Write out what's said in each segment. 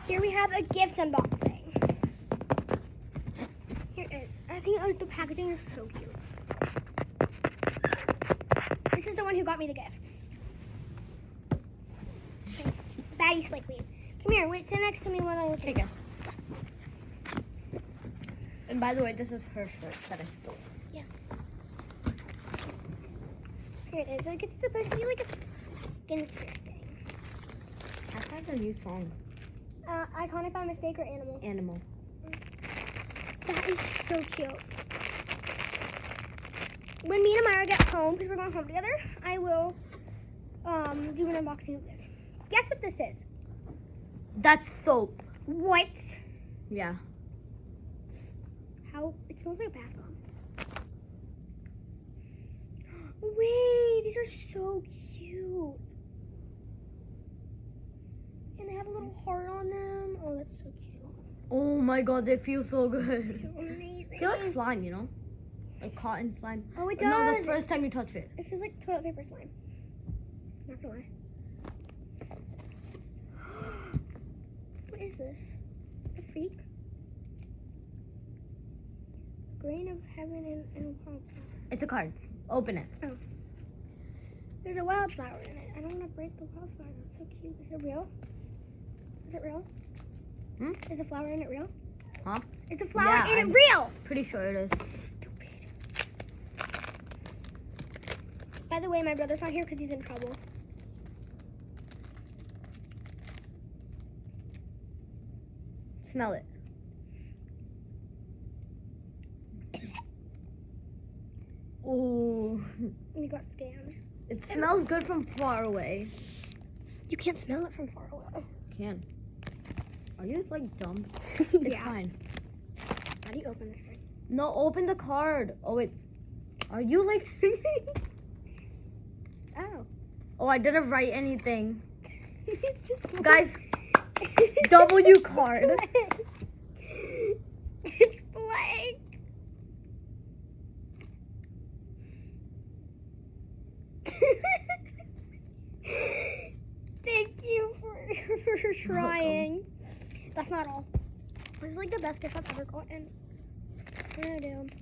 Here we have a gift unboxing. Here it is. I think the packaging is so cute. This is the one who got me the gift. Okay. Fatty Slickweed. Come here. Wait. Sit next to me when I look at it. And by the way, this is her shirt that I stole. Yeah. Here it is. Like it's supposed to be like a skincare thing. That has a new song. Iconic by Mistake or Animal? Animal. That is so cute. When me and Amira get home, because we're going home together, I will do an unboxing of this. Guess what this is? That's soap. What? Yeah. How? It smells like a bath bomb. Wait, these are so cute. And they have a little heart on them. Oh, that's so cute. Oh my god, they feel so good. So amazing. They feel like slime, you know? Like cotton slime. Oh, it No, does. the first time you touch it. It feels like toilet paper slime. Not gonna lie. What is this? A freak? Grain of heaven and a wildflower. It's a card. Open it. There's a wildflower in it. I don't want to break the wildflower. That's so cute. Is it real? Is it real? Hmm? Is the flower in it real? Huh? Is the flower Yeah, in I'm it real? Pretty sure it is. Stupid. By the way, my brother's not here because he's in trouble. Smell it. Oh, We got scammed. it smells good from far away. You can't smell it from far away. Can. Are you like dumb? It's Yeah. fine. How do you open this thing? No, open the card. Oh wait. Are you like? Oh. Oh, I didn't write anything. It's just Guys, W card. It's blank. Thank you for trying. That's not all. This is like the best gift I've ever gotten. What am I gonna do?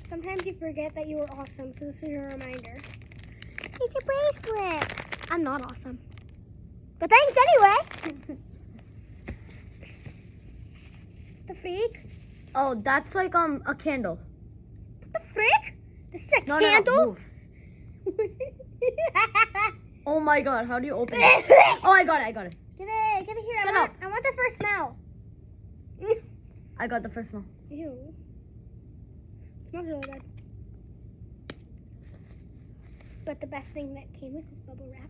Sometimes you forget that you were awesome, so this is your reminder. It's a bracelet. I'm not awesome. But thanks anyway. The freak? Oh, that's like a candle. The frick? This is a No, candle? no, move. Oh my god, how do you open it? Oh, I got it. Give it here. Shut I want, up. I want the first smell. I got the first one. Ew. It smells really good. But the best thing that came with is bubble wrap.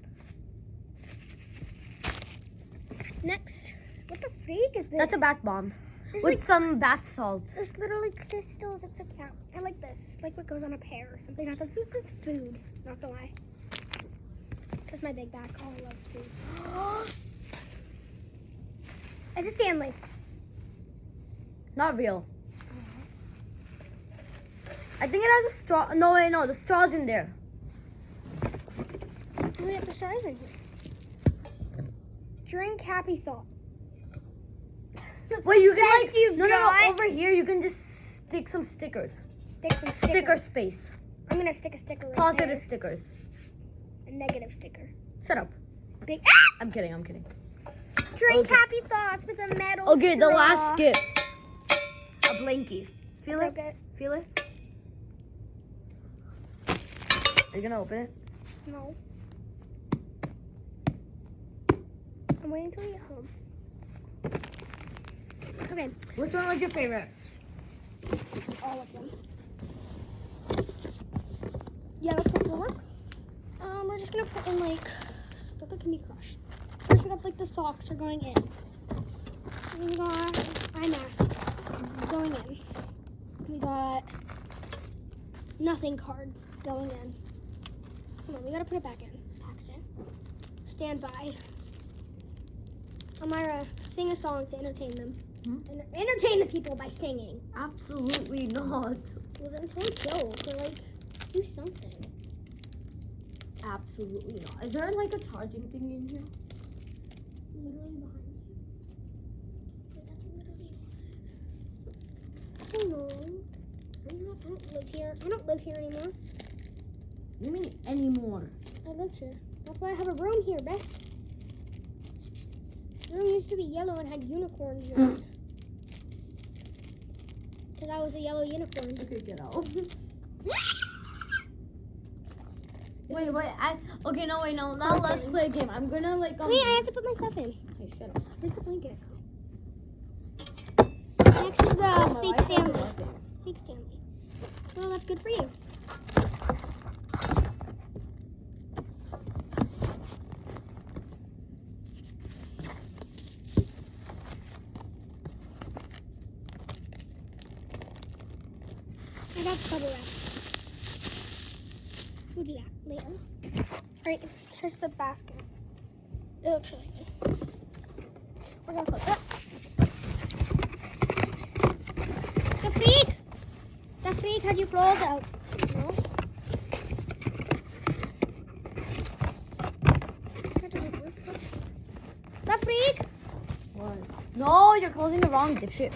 Next. What the freak is this? That's a bath bomb There's with like, some bath salt. there's literally crystals. It's so cute. I like this. It's like what goes on a pear or something. I thought this was food. Not gonna lie. That's my big bag. Oh, I love food. It's a Stanley. Not real. I think it has a straw. No, wait, no. The straw's in there. Oh, we have the stars in here. Drink Happy Thought. Wait, you can Thank like you, no, Joy. over here. You can just stick some stickers. Stick some Sticker stickers. space. I'm gonna stick a sticker right Positive there. stickers. A negative sticker. Shut up. Big. I'm kidding. Drink Okay. Happy Thoughts with a metal Okay, the straw. last gift. A blankie. Feel it? Okay. Feel it? Are you gonna open it? No. I'm waiting until we get home. Okay, Which one was your favorite? all of them. Yeah, that's what will work. We're just gonna put in like stuff that can be crushed. First, we got like the socks are going in. We got eye mask going in. We got nothing card going in. Come on, we gotta put it back in. Paxton, stand by. Amira, sing a song to entertain them. Entertain the people by singing. Absolutely not. Well, then tell a joke or like do something. Absolutely. Absolutely not. Is there like a charging thing in here? Literally behind you. But that's literally. I don't know. I don't live here. I don't live here anymore. You mean anymore? I lived here. That's why I have a room here, Beth. The room used to be yellow and had unicorns in it. Because I was a yellow unicorn. Okay, get out. Wait. Okay, no, wait, no. Now let's play a game. I'm gonna like. Wait, I have to put my stuff in. Hey, shut up. Where's the blanket? Next is the fake Stanley. Fake Stanley. Well, that's good for you. I got bubble wrap. We'll do that later. Alright, here's the basket. It looks really good. We're gonna close it. The freak! The freak had you close out. No. That doesn't work. The freak! What? No, you're closing the wrong dipshit.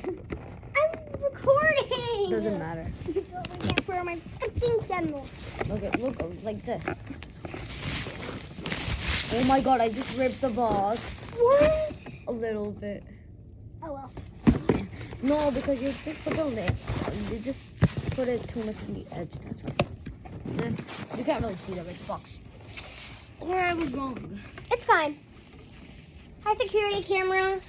I'm recording! Doesn't matter. For my freaking channel. Look, like this. Oh my god, I just ripped the box. What? A little bit. Oh well. No, because you just put the lid. You just put it too much on the edge, that's why. You can't really see that big box. Or I was wrong. It's fine. Hi, security camera.